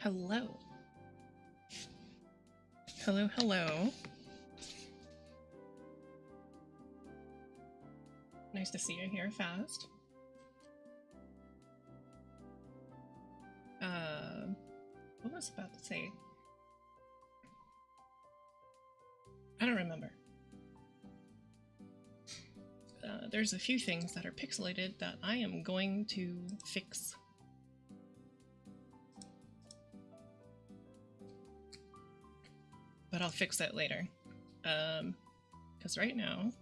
Hello. Hello, hello. Nice to see you here fast. What was I about to say? I don't remember. There's a few things that are pixelated that I am going to fix. But I'll fix that later. Because right now,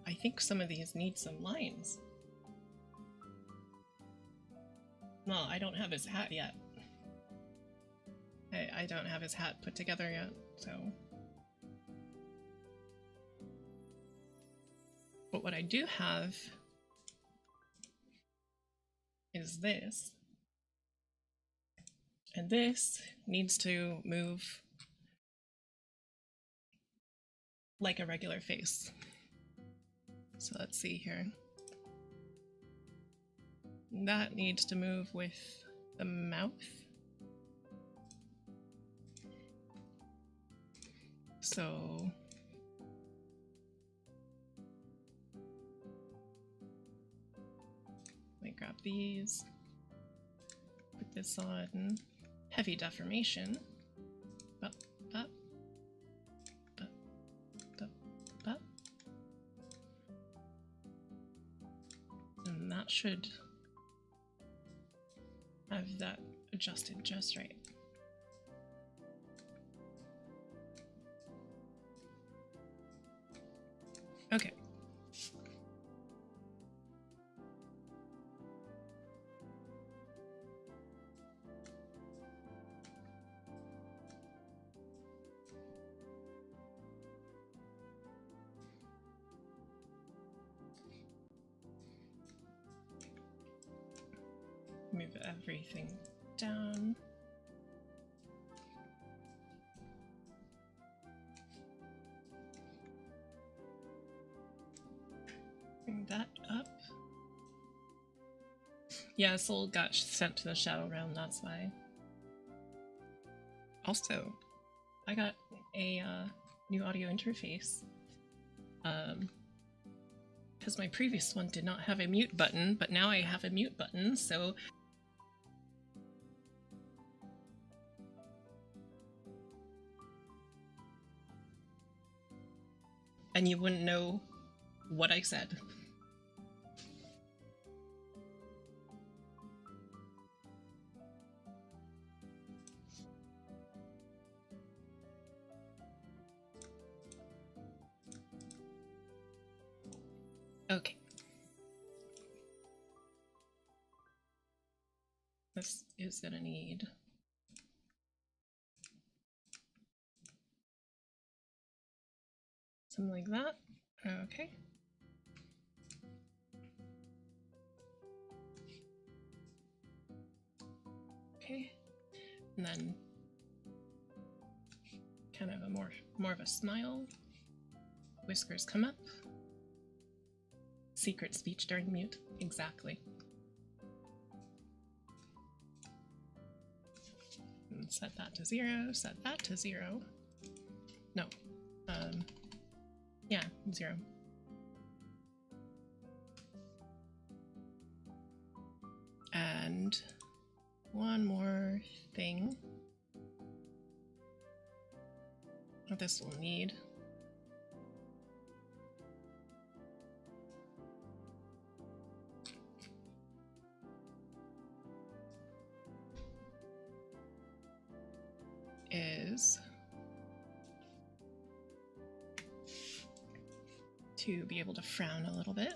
I think some of these need some lines. Well, I don't have his hat yet. I don't have his hat put together yet, so... But what I do have is this. And this needs to move like a regular face. So let's see here. That needs to move with the mouth. So let me grab these, put this on heavy deformation. Up, up, up, up, up. And that should have that adjusted just right. Okay. Move everything down. Bring that up. Yeah, Soul got sent to the Shadow Realm, that's why. Also, I got a new audio interface. Because my previous one did not have a mute button, but now I have a mute button, so... And you wouldn't know what I said. Okay. This is gonna need something like that. Okay. Okay. And then kind of a more of a smile. Whiskers come up. Secret speech during mute. Exactly. And set that to 0, set that to 0. No. Yeah, 0. And one more thing. What this will need. Is to be able to frown a little bit.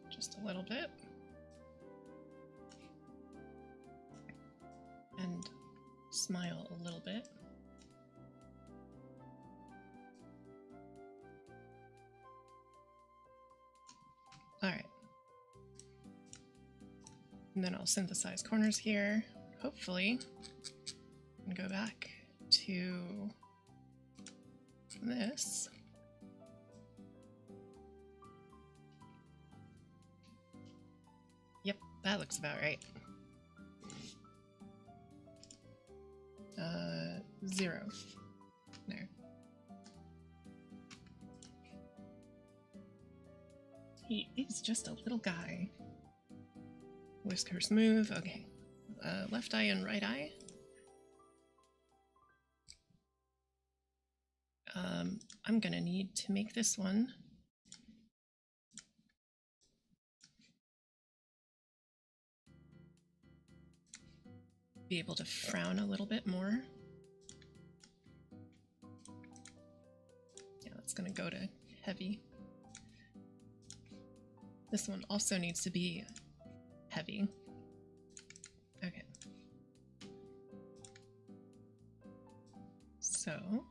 Just a little bit. And smile a little bit. All right. And then I'll synthesize corners here, hopefully, and go back to to this. Yep, that looks about right. 0. There. He is just a little guy. Whiskers move. Okay. Left eye and right eye. I'm gonna need to make this one be able to frown a little bit more. Yeah, that's gonna go to heavy. This one also needs to be heavy. Okay. So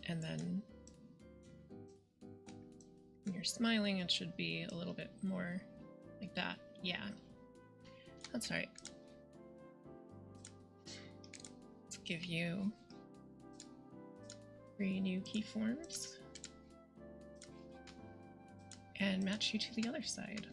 and then when you're smiling, it should be a little bit more like that. Yeah, that's right. Let's give you 3 new keyforms and match you to the other side.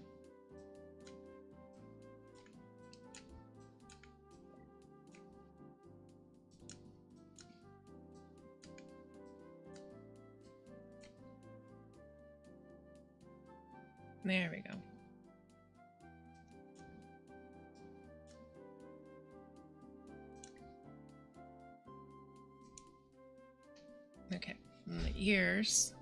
There we go. Okay, and the ears.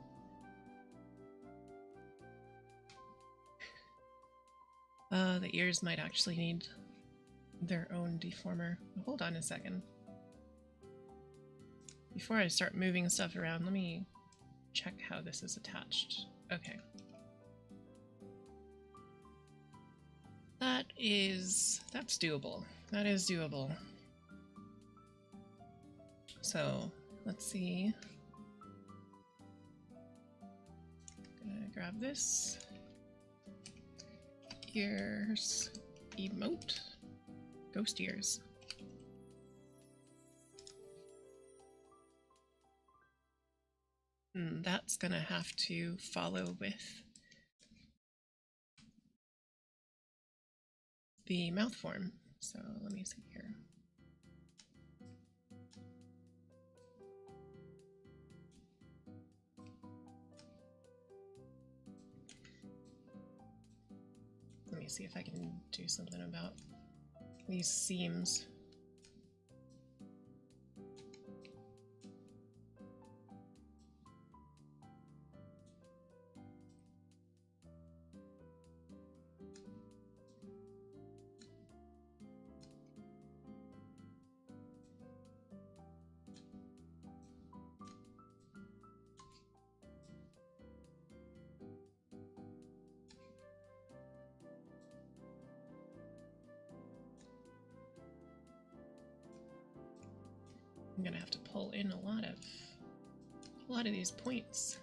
The ears might actually need their own deformer. Hold on a second. Before I start moving stuff around, let me check how this is attached. Okay. That's doable. That is doable. So, let's see. Gonna grab this. Ears. Emote. Ghost ears. That's gonna have to follow with the mouth form. So let me see here. Let me see if I can do something about these seams. I'm gonna have to pull in a lot of these points.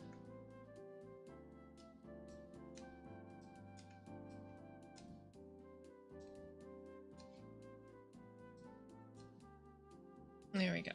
There we go.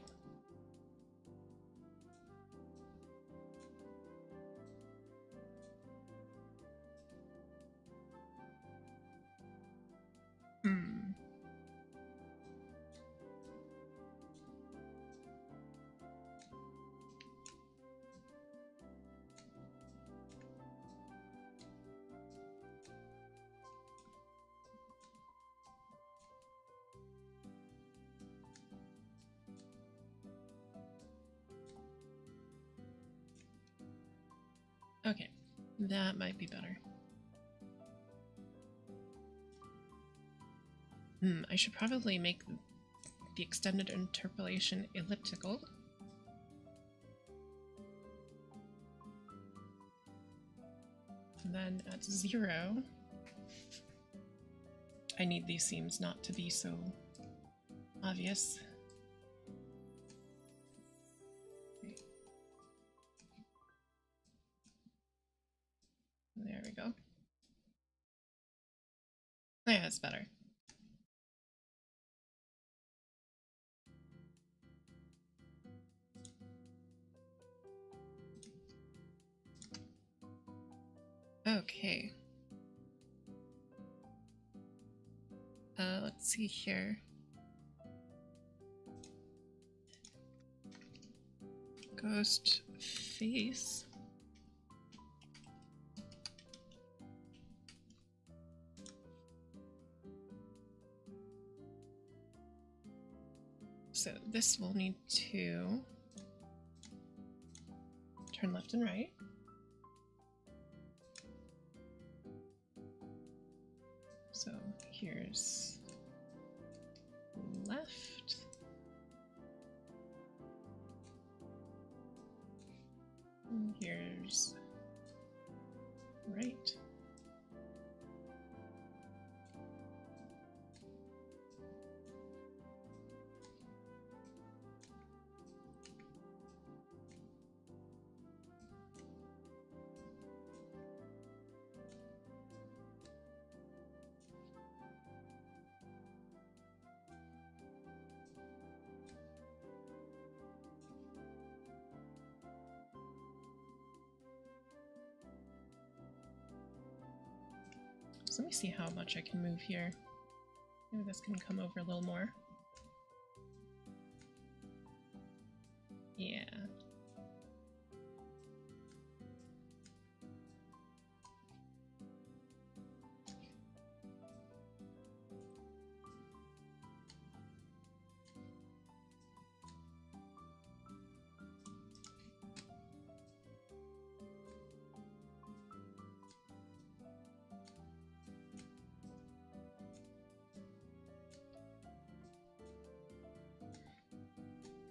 Okay, that might be better. I should probably make the extended interpolation elliptical. And then at 0, I need these seams not to be so obvious. There we go. Yeah, it's better. Okay. Let's see here. Ghost face. So this will need to turn left and right. So here's left. And here's right. So let me see how much I can move here. Maybe this can come over a little more. Yeah.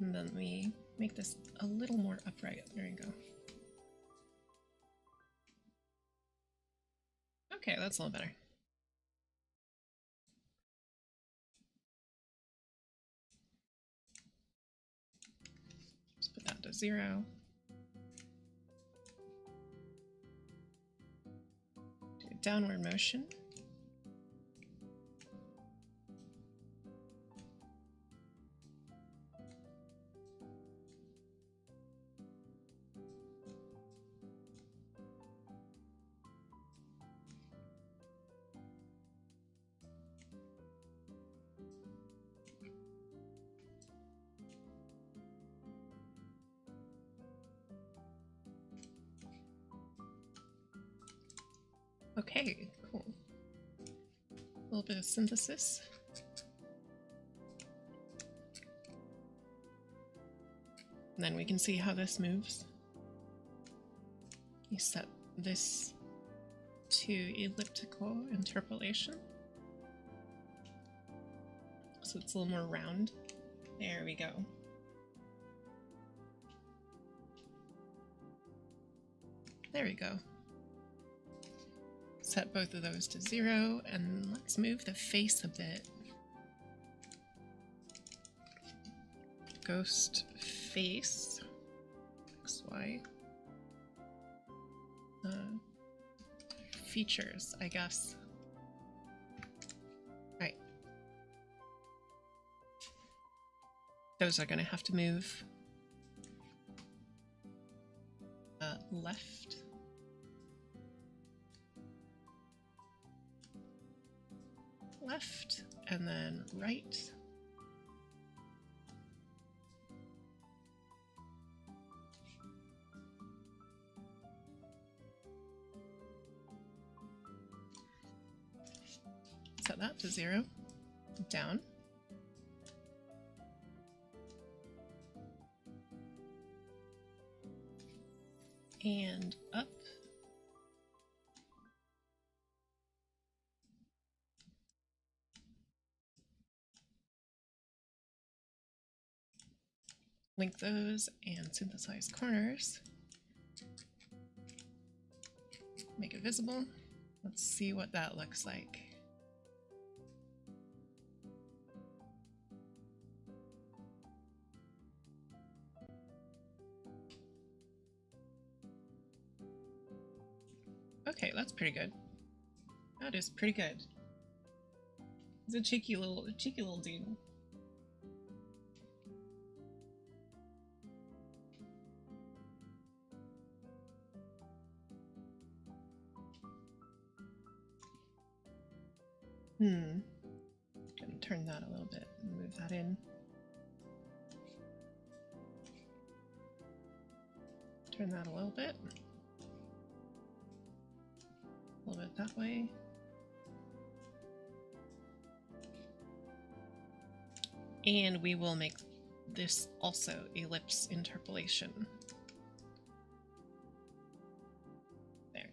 And then we make this a little more upright. There you go. Okay, that's a little better. Just put that to 0. Do a downward motion. Okay, cool. A little bit of synthesis. And then we can see how this moves. You set this to elliptical interpolation. So it's a little more round. There we go. There we go. Set both of those to 0, and let's move the face a bit. Ghost face. XY. Features, I guess. Right. Those are gonna have to move left. Left, and then right. Set that to 0. Down. And up. Link those and synthesize corners. Make it visible. Let's see what that looks like. Okay, that's pretty good. That is pretty good. He's a cheeky little dude. Gonna turn that a little bit and move that in. Turn that a little bit. A little bit that way. And we will make this also ellipse interpolation. There.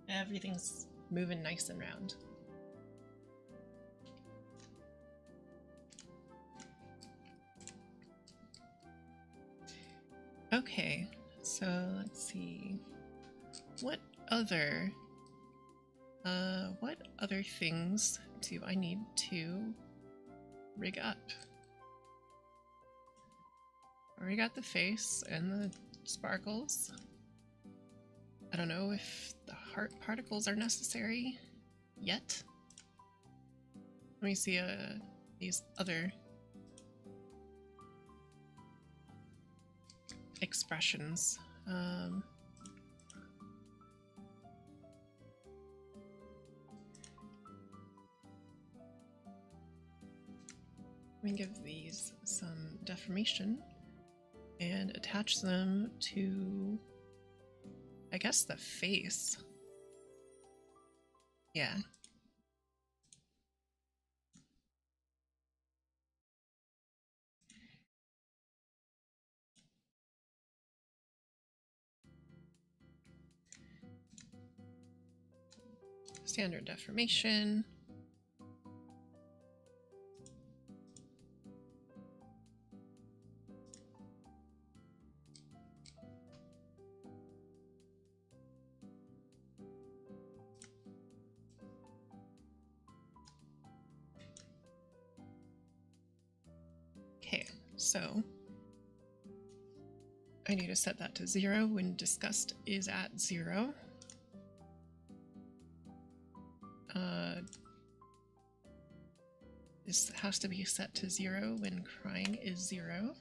Everything's moving nice and round. Okay, so let's see. What other things do I need to rig up? I already got the face and the sparkles. I don't know if the heart particles are necessary yet. Let me see these other expressions. Let me give these some deformation and attach them to, I guess, the face. Yeah. Standard deformation. Okay, so I need to set that to 0 when disgust is at 0. This has to be set to 0 when crying is 0.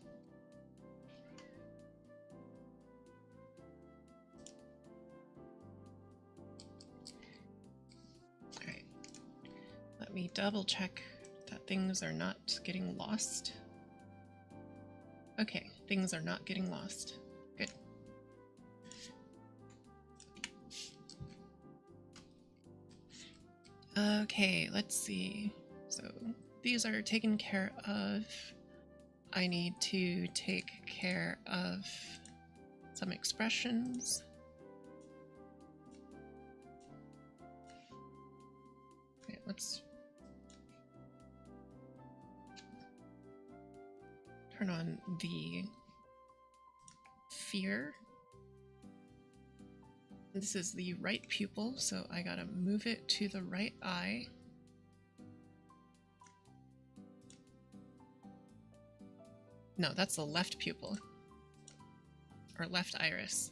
Alright. Let me double check that things are not getting lost. Okay, things are not getting lost. Good. Okay, let's see. So these are taken care of. I need to take care of some expressions. Okay, let's turn on the fear. This is the right pupil, so I gotta move it to the right eye. No, that's the left pupil. Or left iris.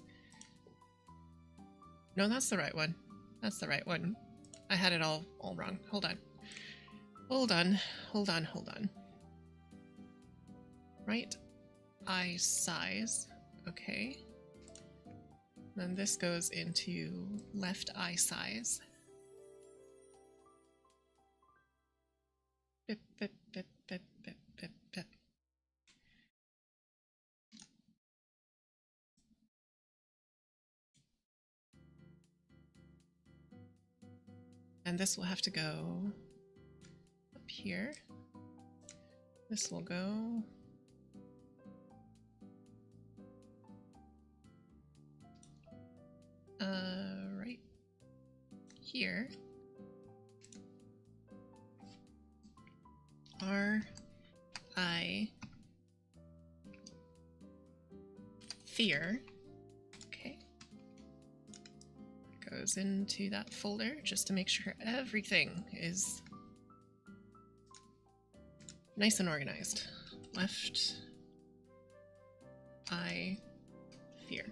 No, that's the right one. That's the right one. I had it all wrong. Hold on. Hold on. Right eye size. Okay. Then this goes into left eye size. Bip, bip, bip, bip, bip, bip, bip. And this will have to go up here. This will go right here. Fear. Okay. Goes into that folder just to make sure everything is nice and organized. Left eye fear.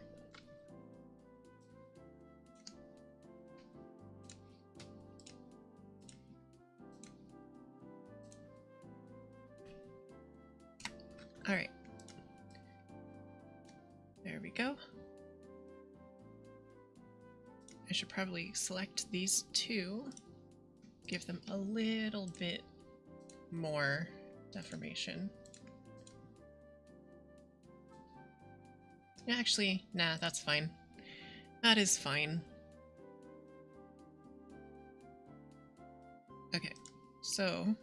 All right. There we go. I should probably select these two, give them a little bit more deformation. Actually, nah, that's fine. That is fine. Okay, so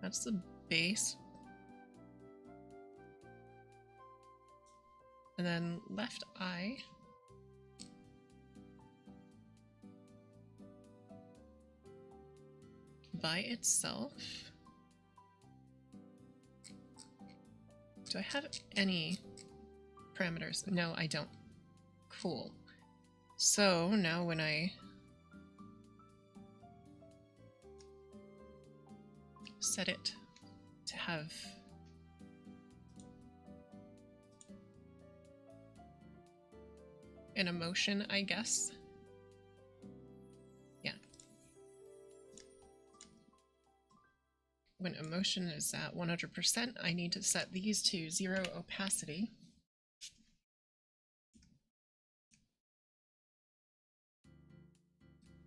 that's the base. And then left eye. By itself. Do I have any parameters? No, I don't. Cool. So now when I set it to have an emotion, I guess. Yeah. When emotion is at 100%, I need to set these to 0 opacity.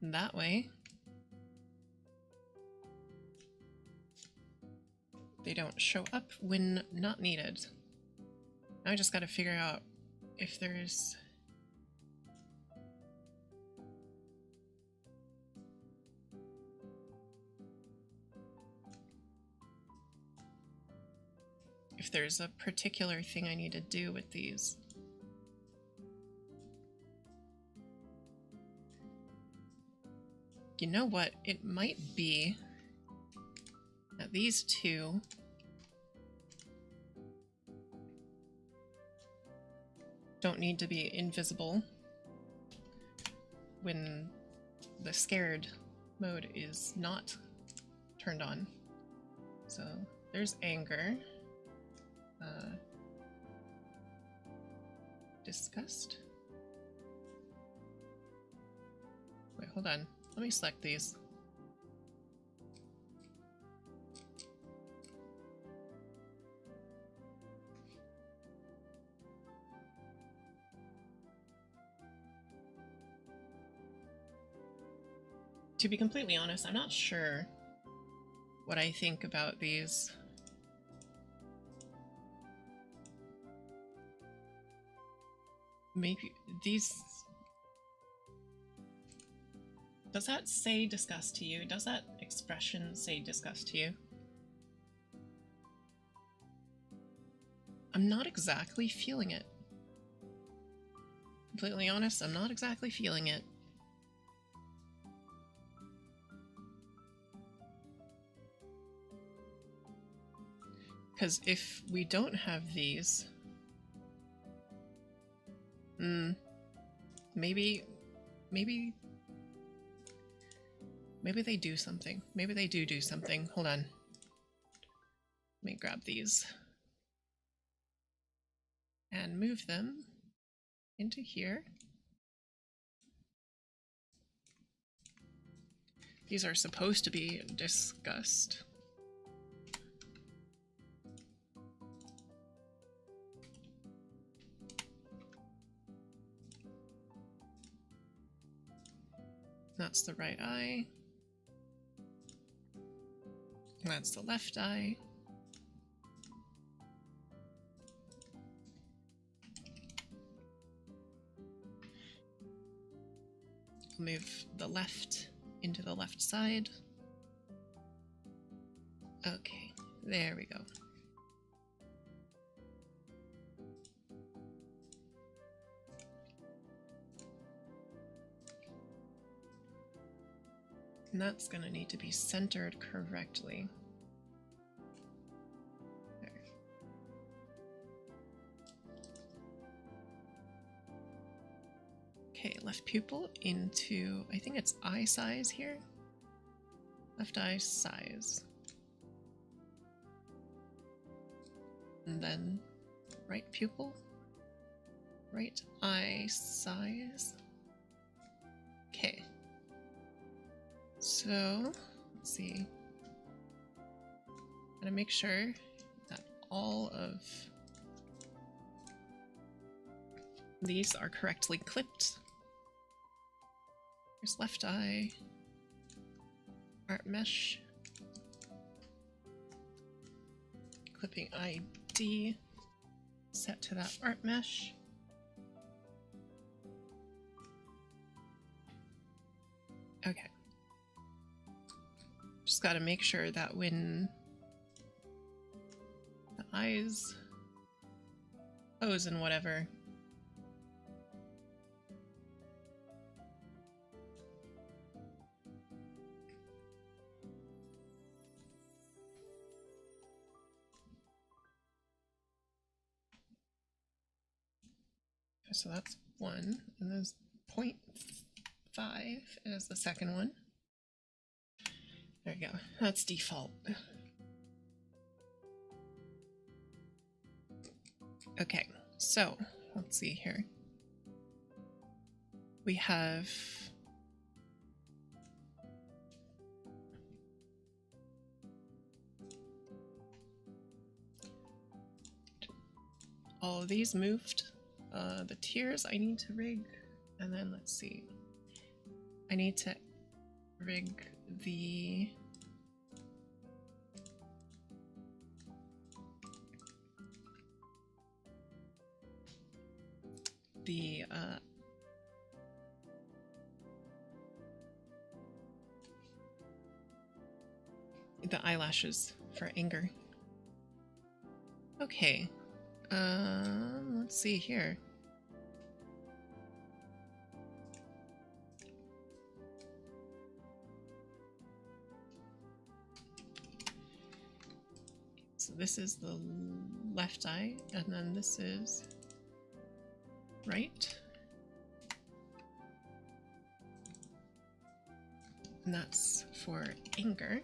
And that way, they don't show up when not needed. Now I just gotta figure out if there's a particular thing I need to do with these. You know what? It might be that these two don't need to be invisible when the scared mode is not turned on. So there's anger. Disgust? Wait, hold on. Let me select these. To be completely honest, I'm not sure what I think about these. Maybe these... Does that say disgust to you? Does that expression say disgust to you? I'm not exactly feeling it. Completely honest, I'm not exactly feeling it. Because if we don't have these... maybe they do something. Maybe they do something. Hold on. Let me grab these and move them into here. These are supposed to be disgust. That's the right eye. That's the left eye. Move the left into the left side. Okay, there we go. And that's gonna need to be centered correctly. There. Okay, left pupil into, I think it's eye size here. Left eye size. And then right pupil. Right eye size. Okay. So, let's see. I'm gonna make sure that all of these are correctly clipped. Here's left eye, art mesh, clipping ID, set to that art mesh. Okay. Just gotta make sure that when the eyes pose and whatever, so that's 1, and there's 0.5 is the second one. There you go. That's default. Okay, so let's see here. We have all of these moved. The tiers I need to rig, and then let's see. I need to rig the eyelashes for anger. Okay. Let's see here. So this is the left eye, and then this is right. And that's for anger.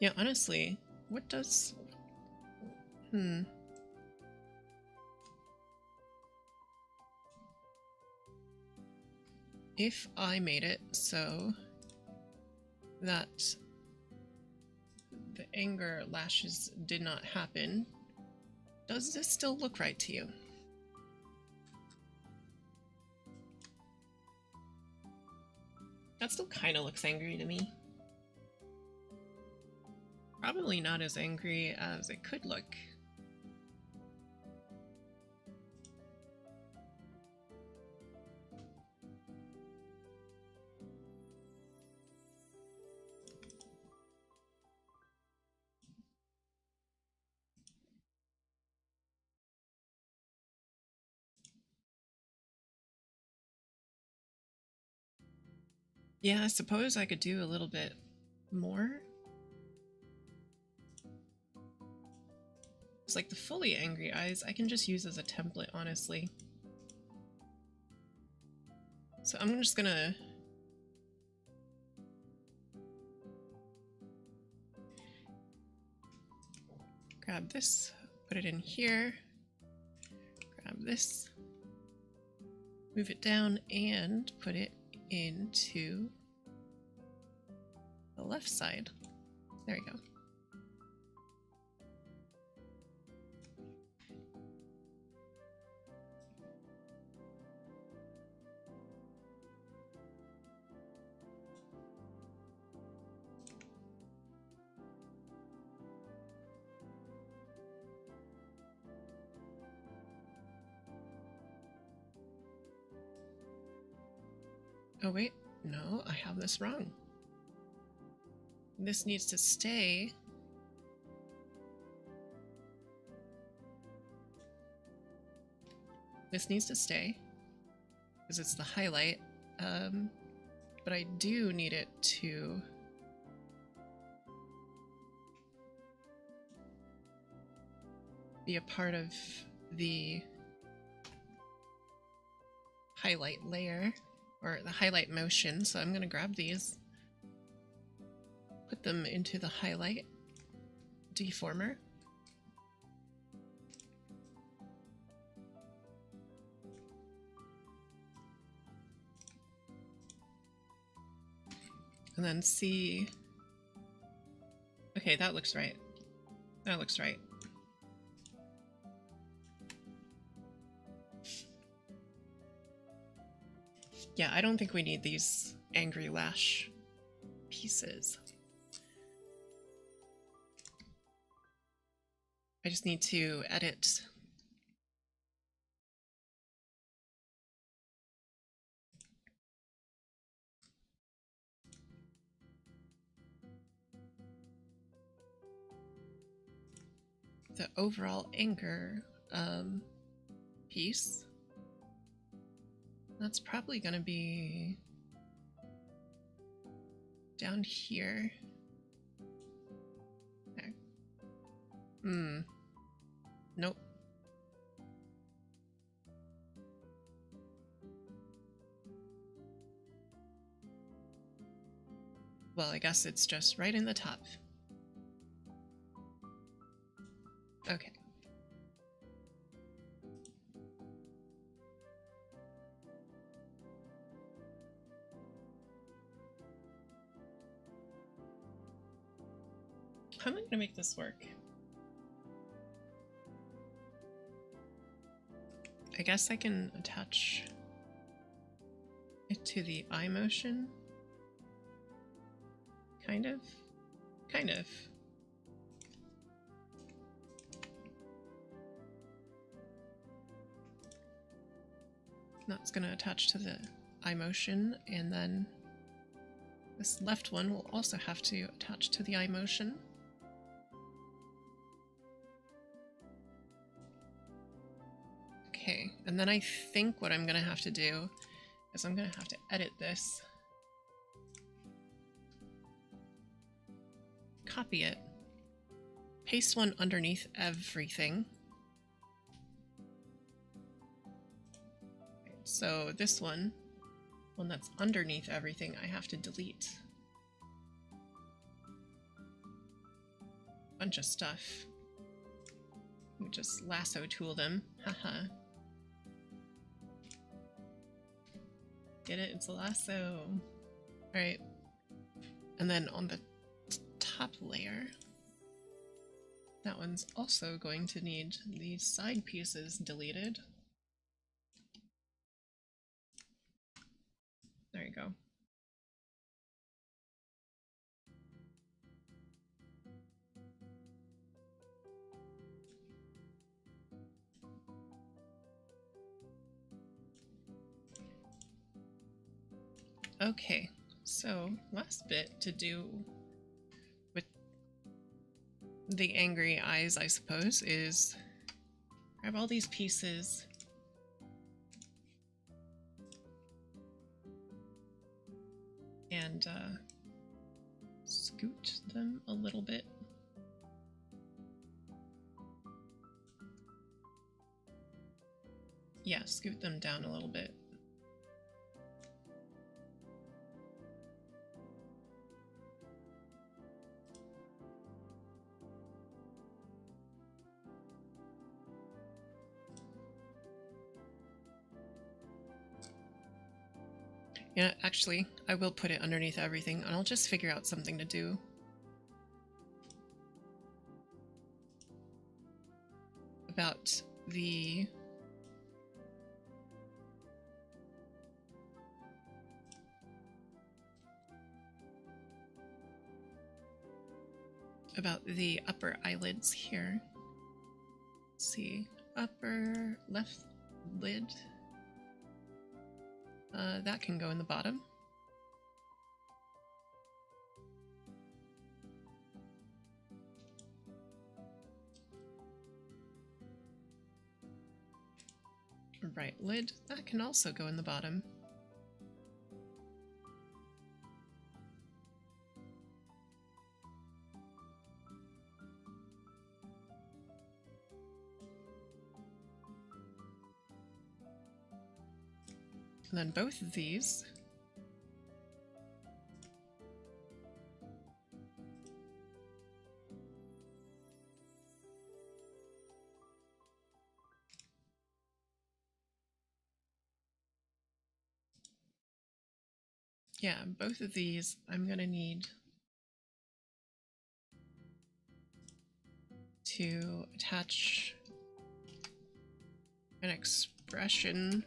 Yeah, honestly, what does... If I made it so that the anger lashes did not happen, does this still look right to you? That still kind of looks angry to me. Probably not as angry as it could look. Yeah, I suppose I could do a little bit more. It's like the fully angry eyes I can just use as a template, honestly. So I'm just gonna grab this, put it in here, grab this, move it down, and put it into the left side. There we go. Oh wait, no, I have this wrong. This needs to stay. This needs to stay because it's the highlight, but I do need it to be a part of the highlight layer, or the highlight motion. So I'm going to grab these, put them into the highlight deformer. And then see Okay, that looks right. That looks right. Yeah, I don't think we need these angry lash pieces. I just need to edit the overall anger piece. That's probably going to be down here. There. Nope. Well, I guess it's just right in the top. Okay. How am I going to make this work? I guess I can attach it to the eye motion. Kind of. Kind of. That's going to attach to the eye motion, and then this left one will also have to attach to the eye motion. Okay, and then I think what I'm going to have to do is I'm going to have to edit this, copy it, paste one underneath everything. So this one that's underneath everything, I have to delete. Bunch of stuff. We just lasso tool them. Haha. Get it? It's a lasso. Alright. And then on the top layer, that one's also going to need these side pieces deleted. There you go. Okay, so last bit to do with the angry eyes, I suppose, is grab all these pieces and scoot them a little bit. Yeah, scoot them down a little bit. Yeah, actually, I will put it underneath everything, and I'll just figure out something to do. About the... upper eyelids here. Let's see, upper left lid. That can go in the bottom. Right lid, that can also go in the bottom. And then both of these I'm gonna need to attach an expression.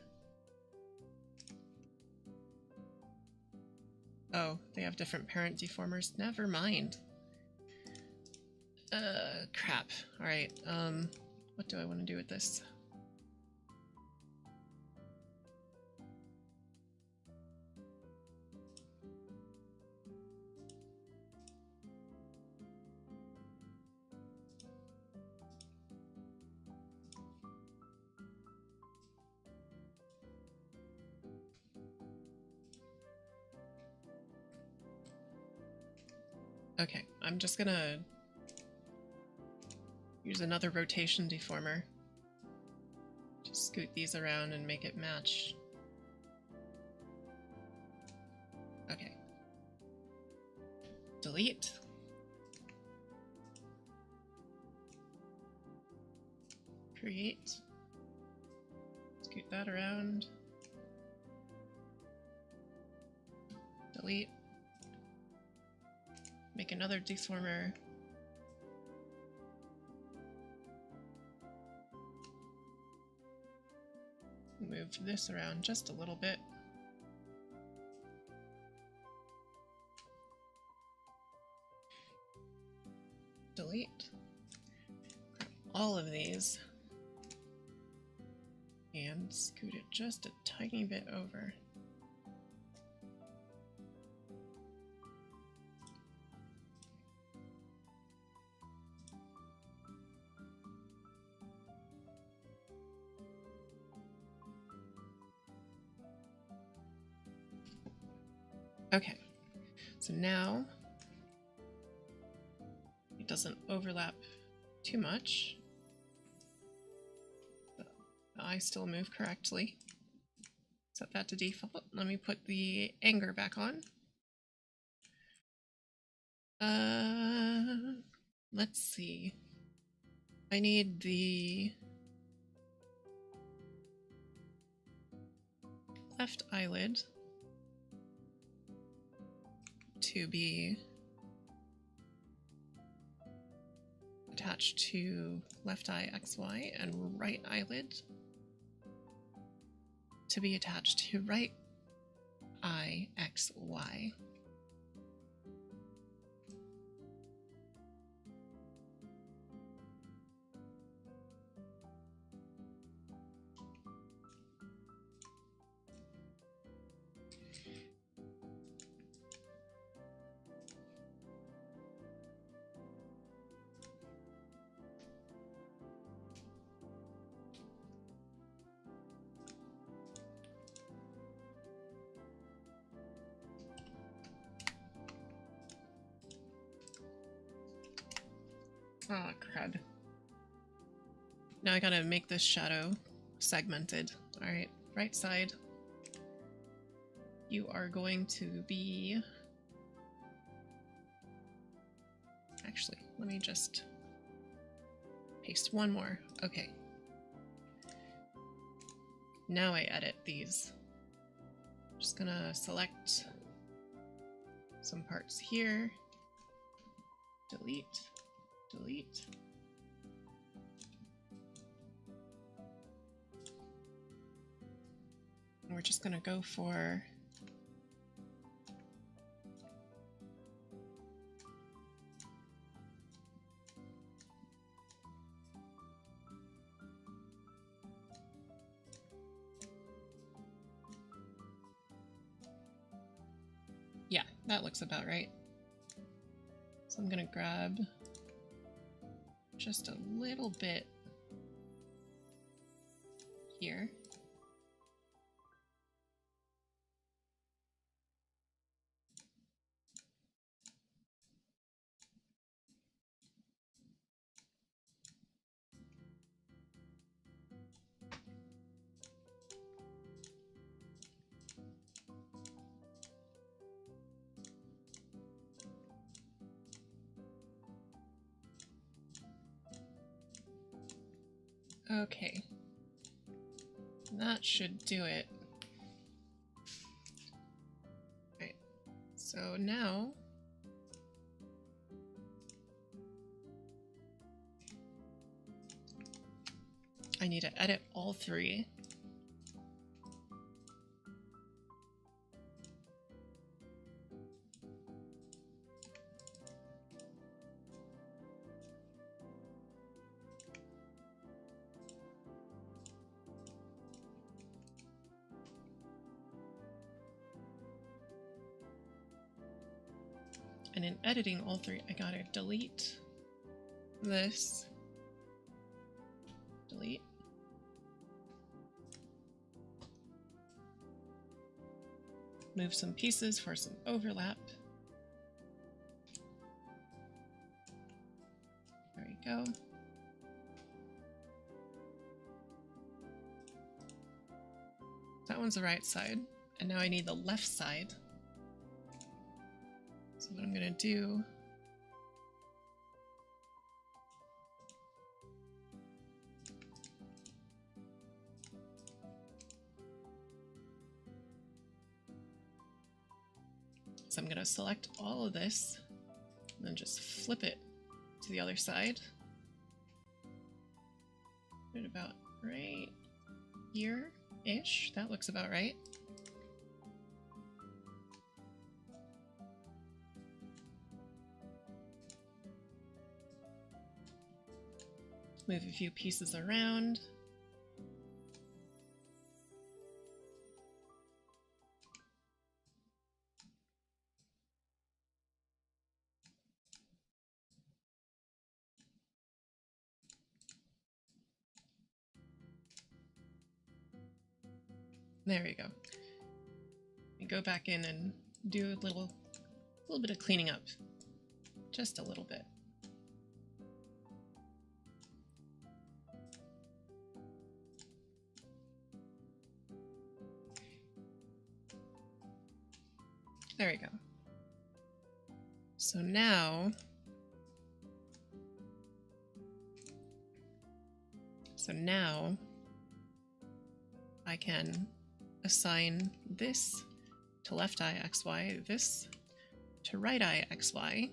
Oh, they have different parent deformers. Never mind. Crap. Alright, what do I want to do with this? Okay, I'm just gonna use another rotation deformer. Just scoot these around and make it match. Okay. Delete. Create. Scoot that around. Delete. Make another deformer. Move this around just a little bit. Delete. Grab all of these and scoot it just a tiny bit over. Okay, so now it doesn't overlap too much. The eyes still move correctly. Set that to default. Let me put the anger back on. Let's see. I need the left eyelid to be attached to left eye XY and right eyelid to be attached to right eye XY. Ah, crud. Now I gotta make this shadow segmented. Alright, right side. You are going to be... Actually, let me just paste one more. Okay. Now I edit these. Just gonna select some parts here. Delete. Delete. And we're just gonna go for yeah, that looks about right. So I'm gonna grab just a little bit here. Okay, that should do it. Right, so now I need to edit all three. And in editing all three, I gotta delete this, delete, move some pieces for some overlap. There we go. That one's the right side, and now I need the left side. So what I'm gonna do is I'm gonna select all of this and then just flip it to the other side. Put it about right here-ish. That looks about right. Move a few pieces around. There we go. And go back in and do a little bit of cleaning up. Just a little bit. There we go. So now, I can assign this to left eye XY, this to right eye XY.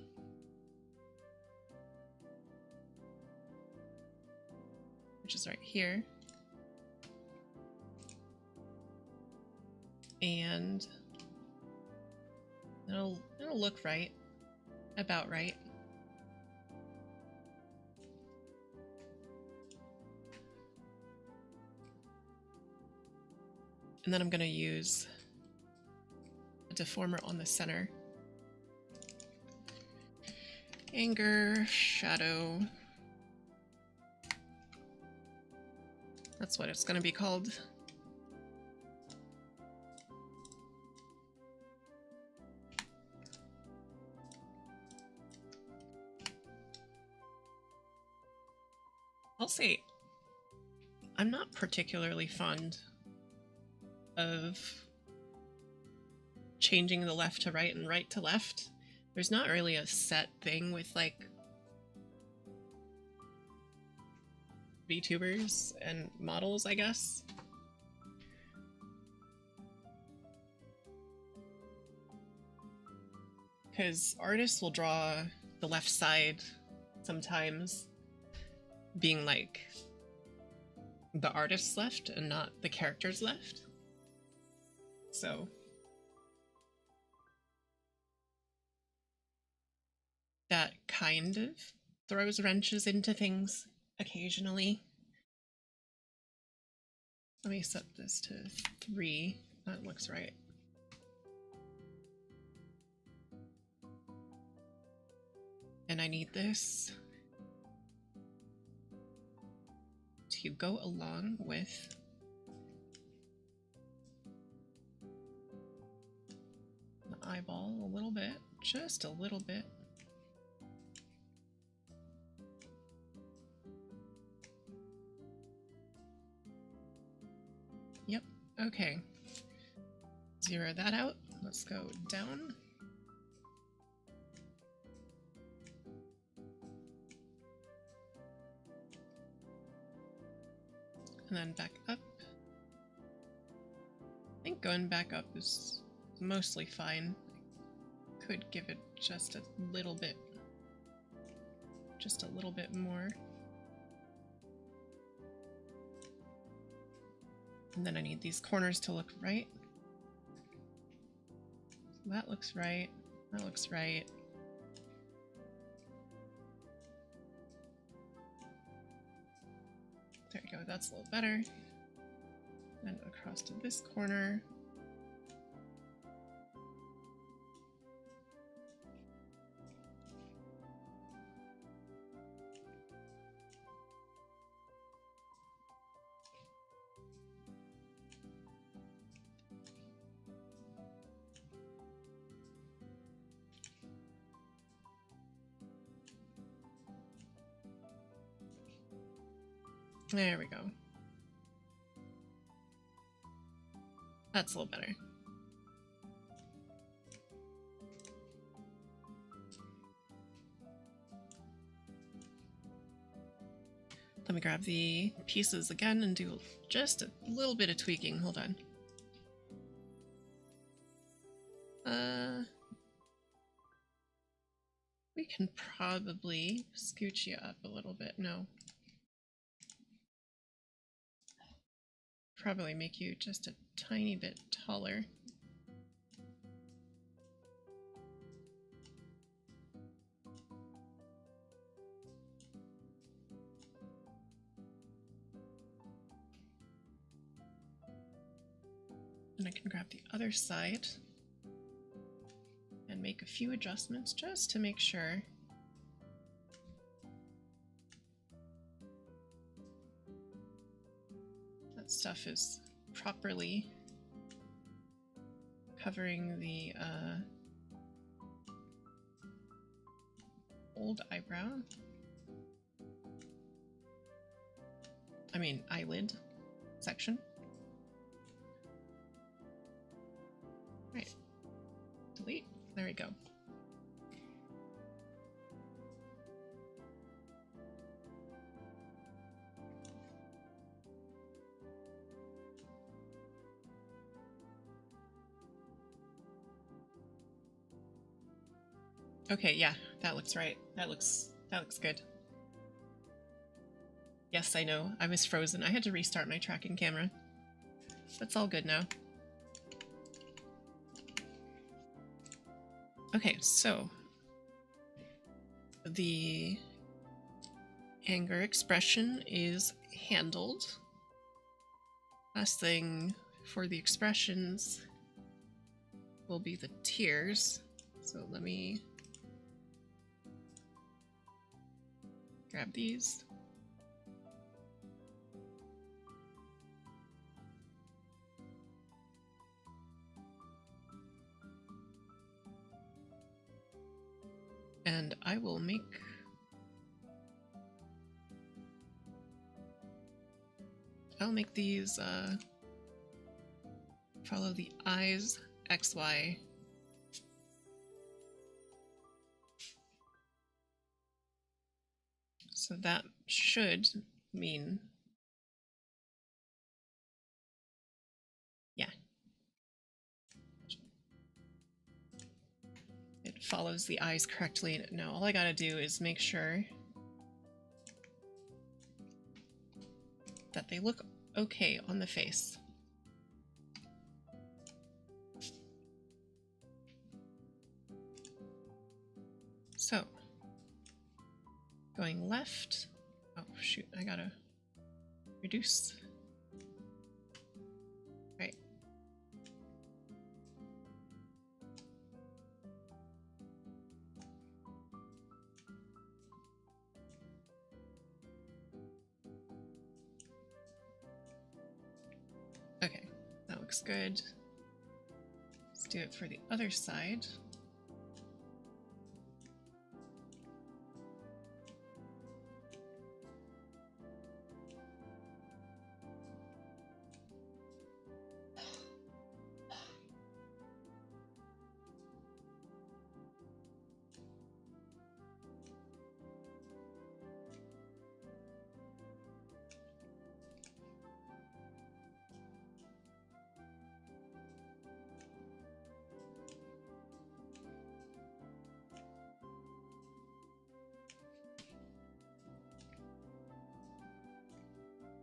Which is right here. And it'll look right, about right. And then I'm going to use a deformer on the center. Anger, shadow. That's what it's going to be called. I'll say I'm not particularly fond of changing the left to right and right to left. There's not really a set thing with like VTubers and models, I guess. Because artists will draw the left side sometimes being like the artist's left and not the character's left. So that kind of throws wrenches into things occasionally. Let me set this to 3. That looks right. And I need this to go along with the eyeball a little bit, just a little bit. Yep, okay. Zero that out. Let's go down. And then back up. I think going back up is mostly fine. Could give it just a little bit more. And then I need these corners to look right. That looks right. That looks right. There we go, that's a little better. And across to this corner. There we go. That's a little better. Let me grab the pieces again and do just a little bit of tweaking. Hold on. We can probably scooch you up a little bit. No. Probably make you just a tiny bit taller. And I can grab the other side and make a few adjustments just to make sure. That stuff is properly covering the old eyebrow. I mean, eyelid section. Right. Delete. There we go. Okay, yeah, that looks right. That looks good. Yes, I know. I was frozen. I had to restart my tracking camera. That's all good now. Okay, so the anger expression is handled. Last thing for the expressions will be the tears. So let me grab these. And I will make these follow the eyes XY. So that should mean, yeah, it follows the eyes correctly. Now all I gotta do is make sure that they look okay on the face. So, going left. Oh shoot, I gotta reduce. Right. Okay, that looks good. Let's do it for the other side.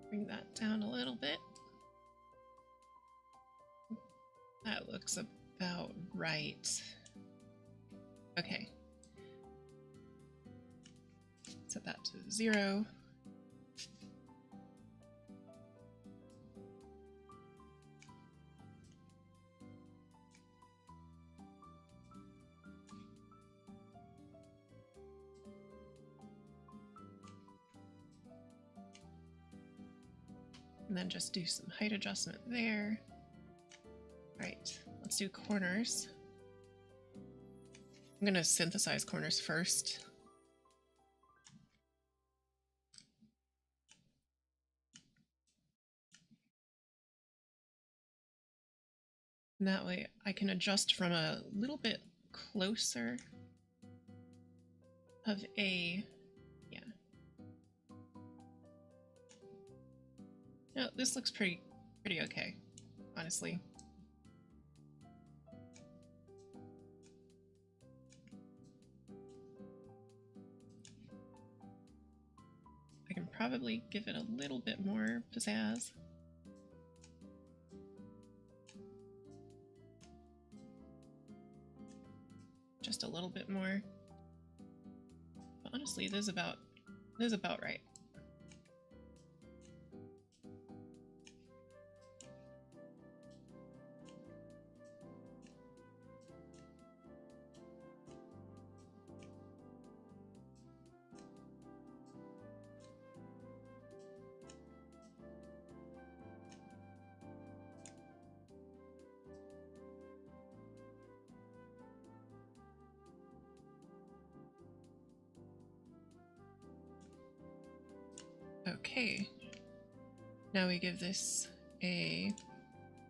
Bring that down a little bit. That looks about right. Okay. Set that to 0. And then just do some height adjustment there. All right, let's do corners. I'm gonna synthesize corners first. And that way I can adjust from a little bit closer of a, yeah. No, this looks pretty okay, honestly. I can probably give it a little bit more pizzazz. Just a little bit more. But honestly, this is about right. Okay, now we give this a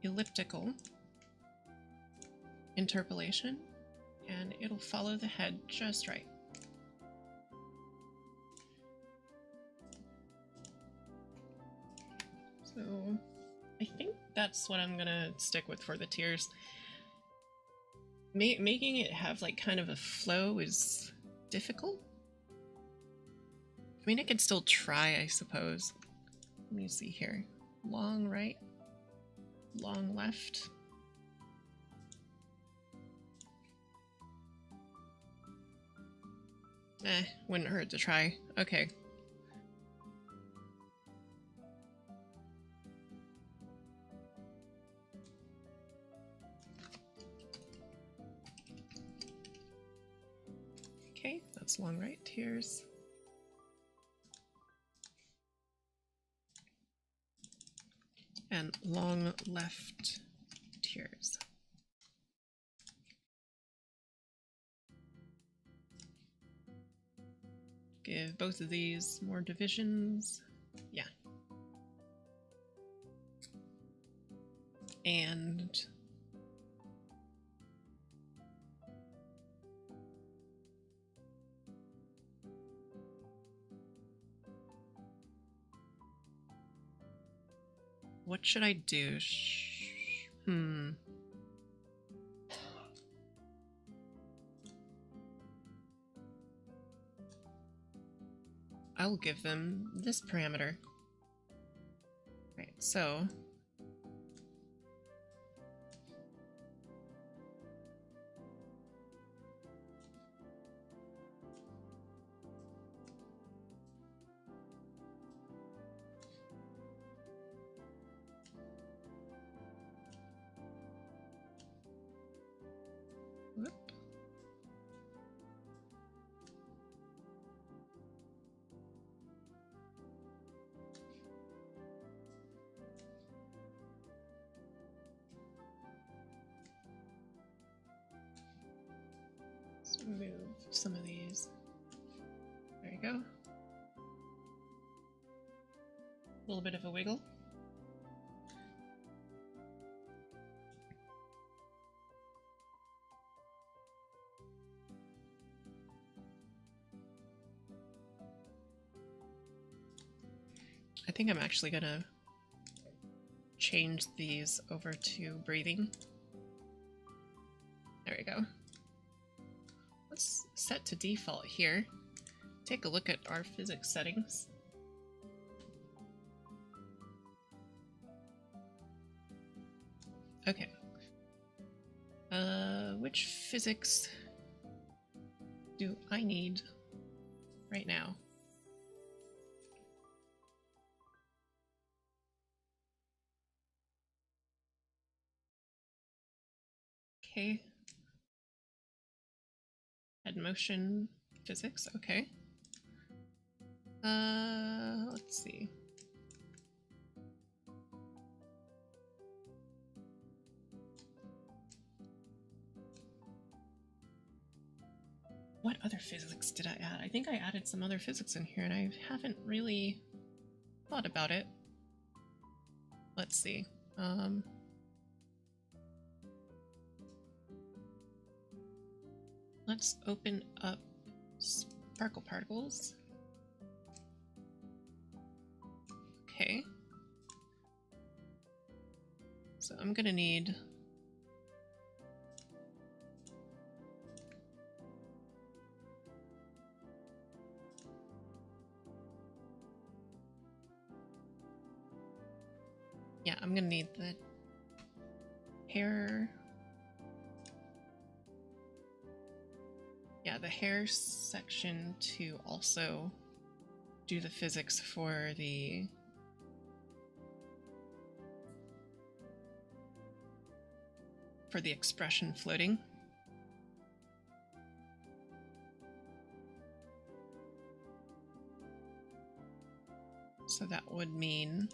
elliptical interpolation, and it'll follow the head just right. So I think that's what I'm gonna stick with for the tears. Making it have like kind of a flow is difficult. I mean, I could still try, I suppose. Let me see here. Long right, long left. Wouldn't hurt to try. Okay. Okay, that's long right tears. And long left tears. Give both of these more divisions. Yeah. And what should I do? I'll give them this parameter. Right, so whoop. Let's move some of these. There you go. A little bit of a wiggle. I think I'm actually gonna change these over to breathing. There we go. Let's set to default here. Take a look at our physics settings. Okay, Which physics do I need right now? Okay. Head motion physics, okay. Let's see. What other physics did I add? I think I added some other physics in here and I haven't really thought about it. Let's see. Let's open up sparkle particles. Okay. So I'm gonna need I'm gonna need the hair. Yeah, the hair section to also do the physics for the expression floating. So that would mean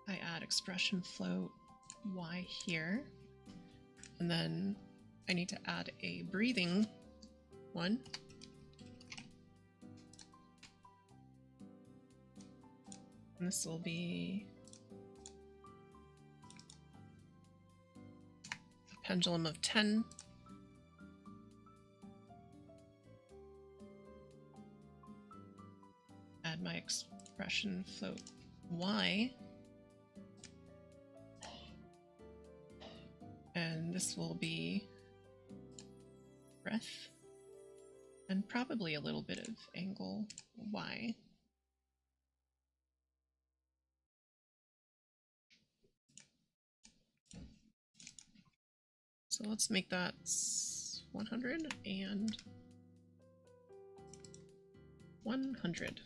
I add expression float Y here, and then I need to add a breathing one. And this will be a pendulum of 10. Add my expression float Y. And this will be breath and probably a little bit of angle Y. So let's make that 100 and 100.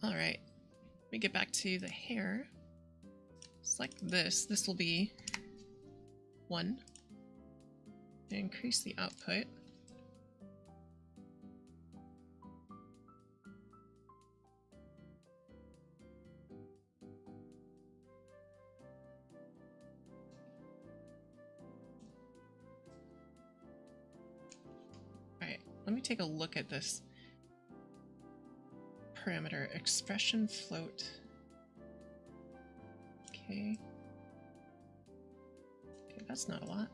All right, let me get back to the hair. Select this. This will be 1. Increase the output. All right, let me take a look at this parameter, expression float. Okay. Okay, that's not a lot.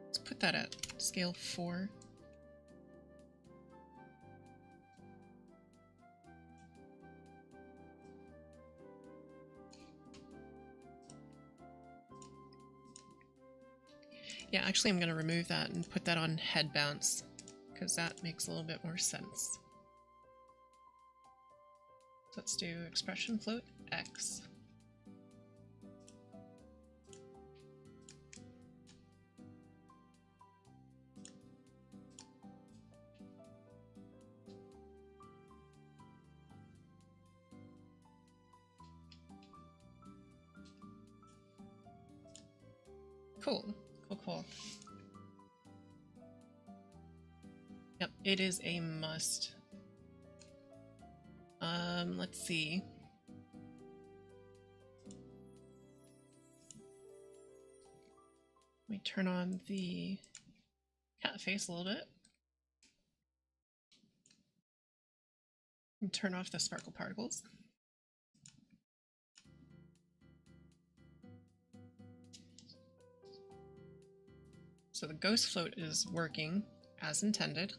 Let's put that at scale 4. Yeah, actually I'm going to remove that and put that on head bounce because that makes a little bit more sense. So let's do expression float X. Cool. Cool. Yep, it is a must. Let's see. Let me turn on the cat face a little bit. And turn off the sparkle particles. So the ghost float is working. as intended.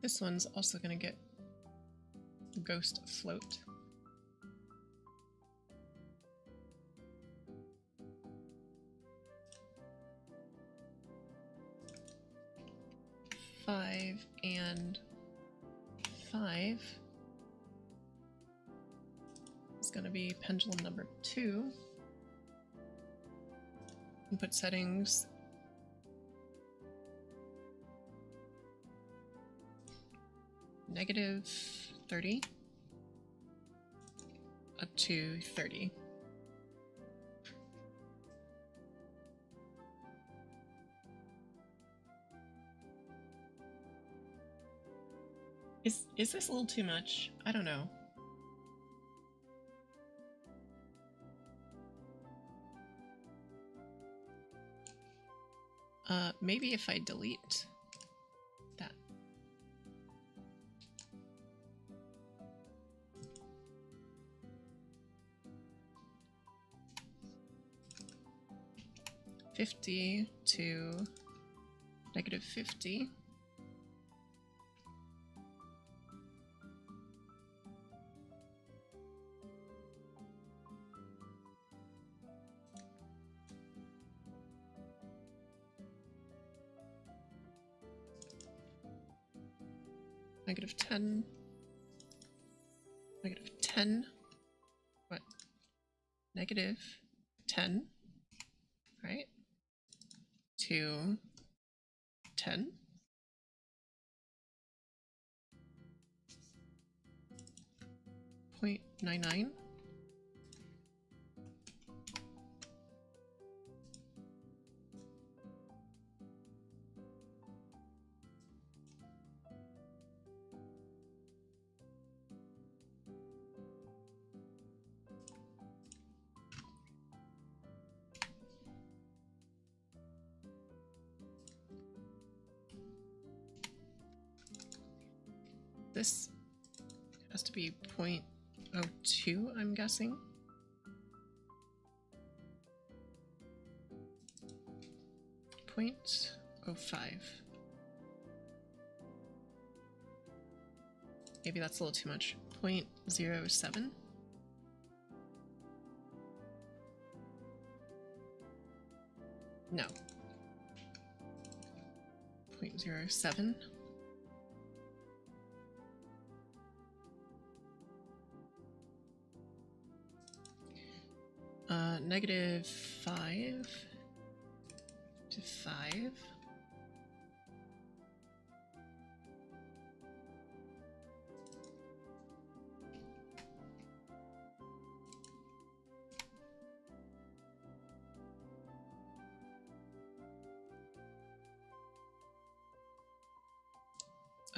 This one's also going to get ghost float. Five and 5 is going to be pendulum number 2. Input settings. -30 up to 30. Is this a little too much? I don't know. Maybe if I delete that. $50 to -50. -10, -10, what? -10, right? To 10. .99. This has to be 0.02, I'm guessing. .05. Maybe that's a little too much. 0.07. No. 0.07. -5 to 5.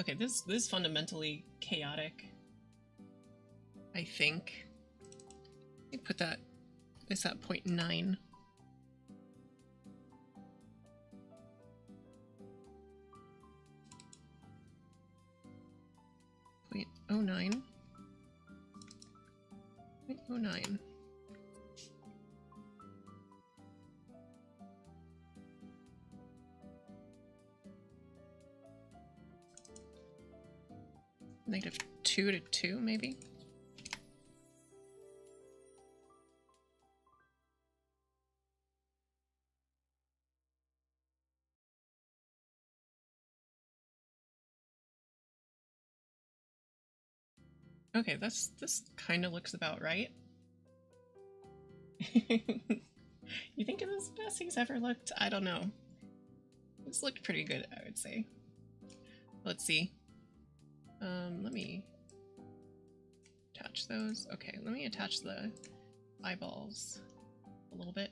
Okay, this is fundamentally chaotic, I think. Let me put that this at 0.9. .09. .09. -2 to 2, maybe? Okay, this kind of looks about right. You think it's the best he's ever looked? I don't know. This looked pretty good, I would say. Let's see. Let me attach those. Okay, let me attach the eyeballs a little bit.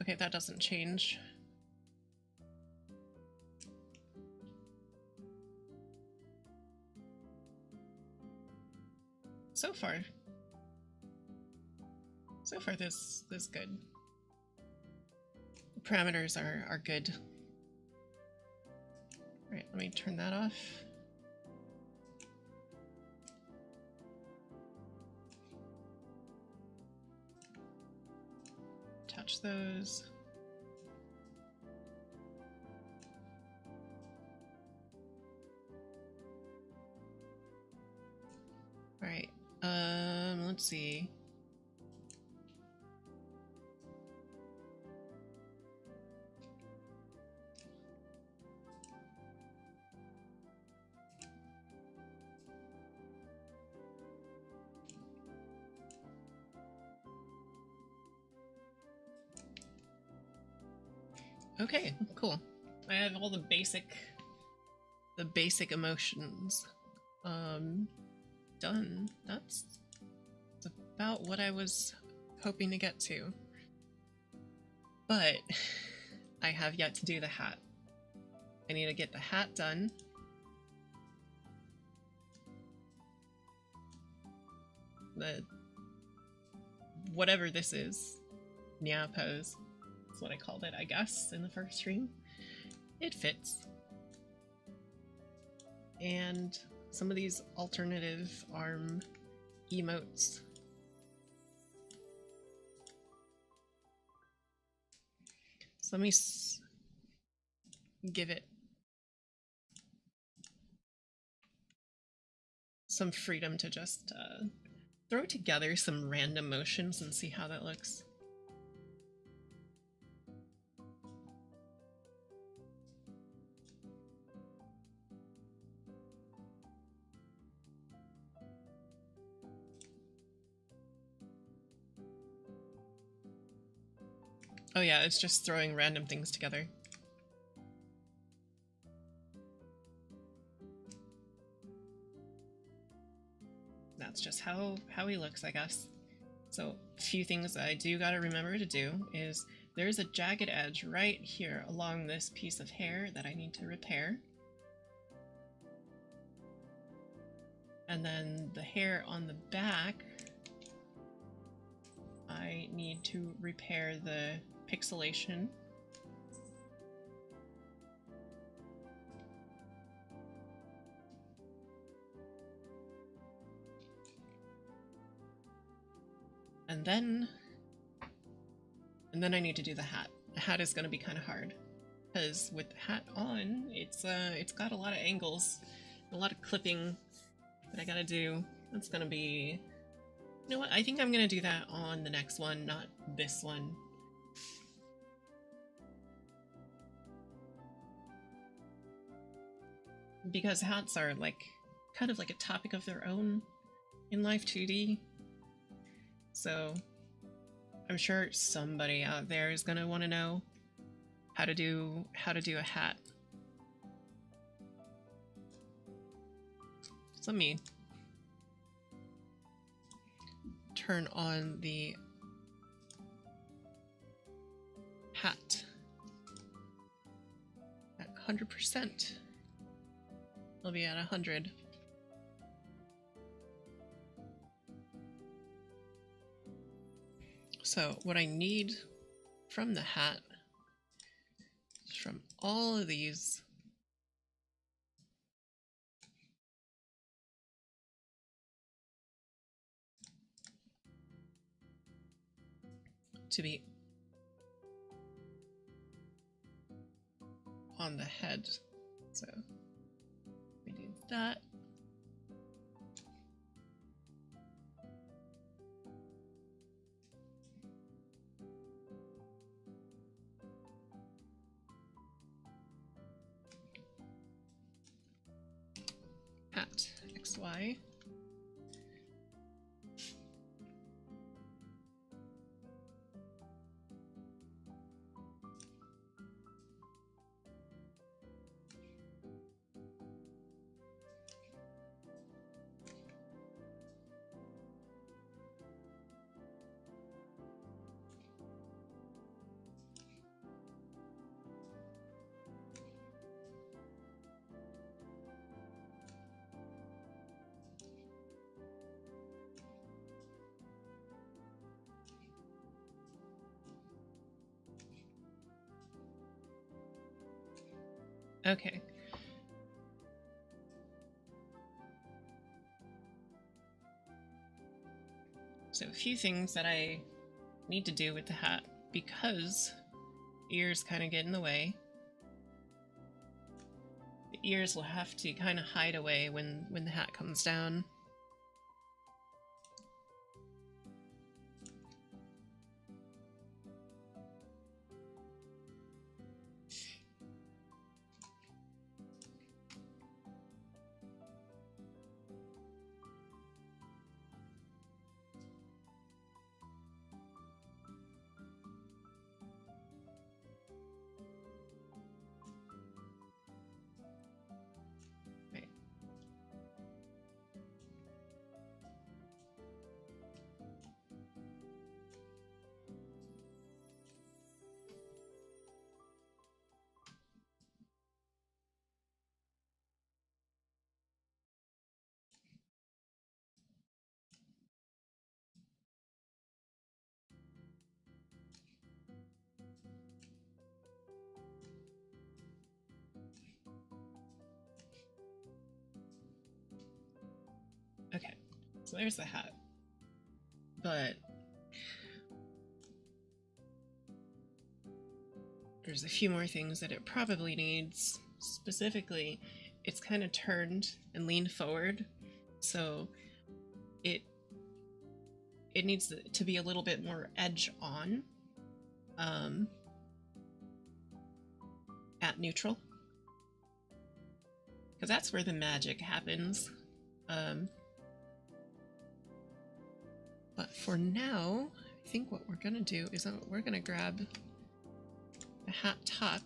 Okay, that doesn't change. So far, So far this is good. The parameters are good. Right, let me turn that off. Attach those. All right, let's see. Okay, cool. I have all the basic emotions done. That's about what I was hoping to get to. But I have yet to do the hat. I need to get the hat done. The whatever this is, Nya pose. That's what I called it, I guess, in the first stream. It fits. And some of these alternative arm emotes. So let me give it some freedom to just throw together some random motions and see how that looks. Oh yeah, it's just throwing random things together. That's just how he looks, I guess. So a few things I do gotta remember to do is there's a jagged edge right here along this piece of hair that I need to repair. And then the hair on the back, I need to repair the pixelation. And then I need to do the hat. The hat is going to be kind of hard because with the hat on, it's got a lot of angles, a lot of clipping that I gotta do. That's gonna be, you know what? I think I'm gonna do that on the next one, not this one. Because hats are like kind of like a topic of their own in live2d. So I'm sure somebody out there is gonna want to know how to do a hat. So let me turn on the hat at 100%. I'll be at 100. So what I need from the hat is from all of these to be on the head. So we do that. Hat XY. Okay. So a few things that I need to do with the hat, because ears kind of get in the way. The ears will have to kind of hide away when the hat comes down. Okay, so there's the hat. But there's a few more things that it probably needs. Specifically, it's kind of turned and leaned forward, so it needs to be a little bit more edge on at neutral, because that's where the magic happens. But for now, I think what we're gonna do is we're gonna grab the hat top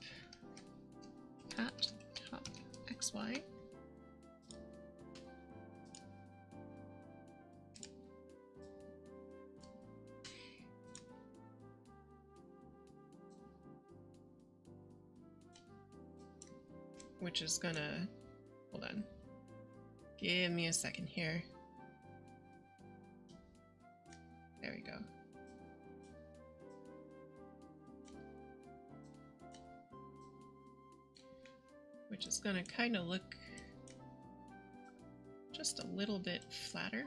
XY. Which is gonna, hold on, give me a second here. There we go. Which is gonna kind of look just a little bit flatter.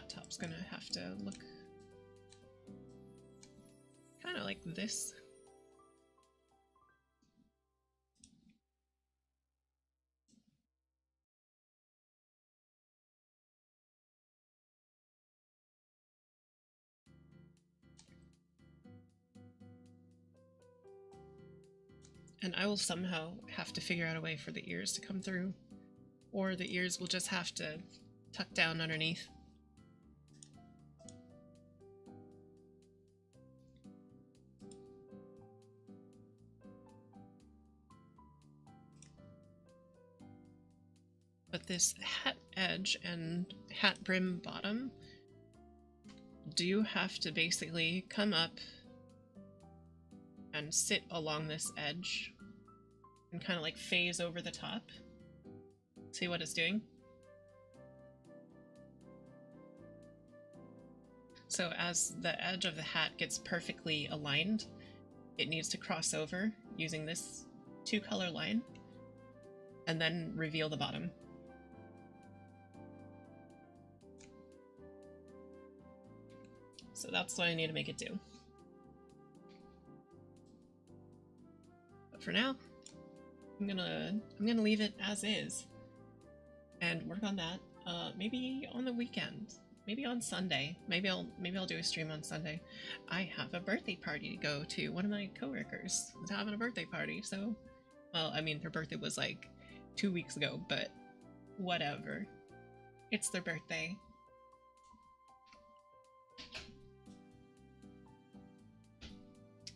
Top's gonna have to look kind of like this. And I will somehow have to figure out a way for the ears to come through, or the ears will just have to tuck down underneath. But this hat edge and hat brim bottom do have to basically come up and sit along this edge and kind of like phase over the top. See what it's doing? So as the edge of the hat gets perfectly aligned, it needs to cross over using this two-color line and then reveal the bottom. So that's what I need to make it do. But for now, I'm gonna leave it as is and work on that. Maybe on the weekend, maybe on Sunday. Maybe I'll do a stream on Sunday. I have a birthday party to go to. One of my coworkers is having a birthday party, so, well, I mean, her birthday was like 2 weeks ago, but whatever. It's their birthday.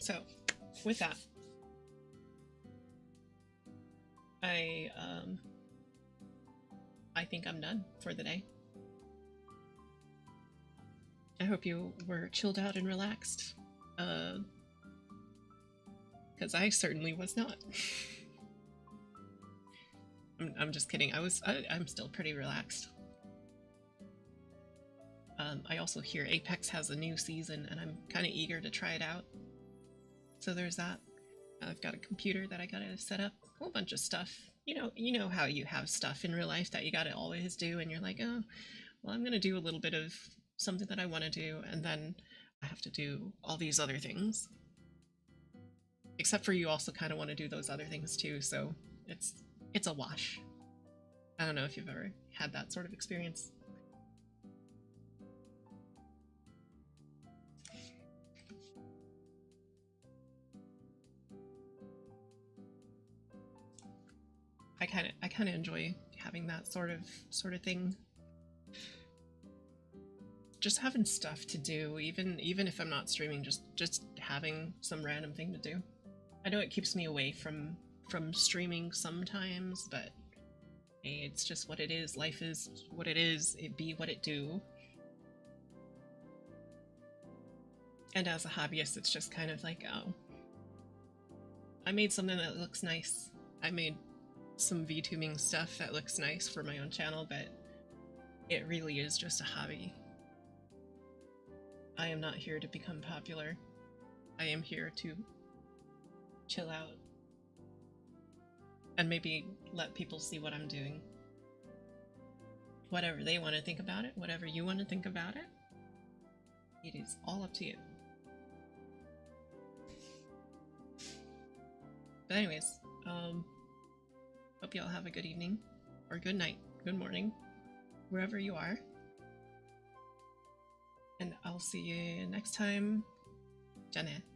So, with that, I think I'm done for the day. I hope you were chilled out and relaxed. Because I certainly was not. I'm just kidding. I'm still pretty relaxed. I also hear Apex has a new season, and I'm kind of eager to try it out. So there's that. I've got a computer that I gotta set up. A whole bunch of stuff. You know how you have stuff in real life that you gotta always do, and you're like, oh, well, I'm gonna do a little bit of something that I want to do, and then I have to do all these other things. Except for you also kind of want to do those other things too, so it's a wash. I don't know if you've ever had that sort of experience. I kind of enjoy having that sort of thing. Just having stuff to do, even if I'm not streaming, just having some random thing to do. I know it keeps me away from streaming sometimes, but hey, it's just what it is. Life is what it is. It be what it do. And as a hobbyist, it's just kind of like, oh, I made something that looks nice. I made some VTubing stuff that looks nice for my own channel, but it really is just a hobby. I am not here to become popular. I am here to chill out and maybe let people see what I'm doing. Whatever they want to think about it, whatever you want to think about it, it is all up to you. But anyways, hope y'all have a good evening, or good night, good morning, wherever you are. And I'll see you next time. じゃあね。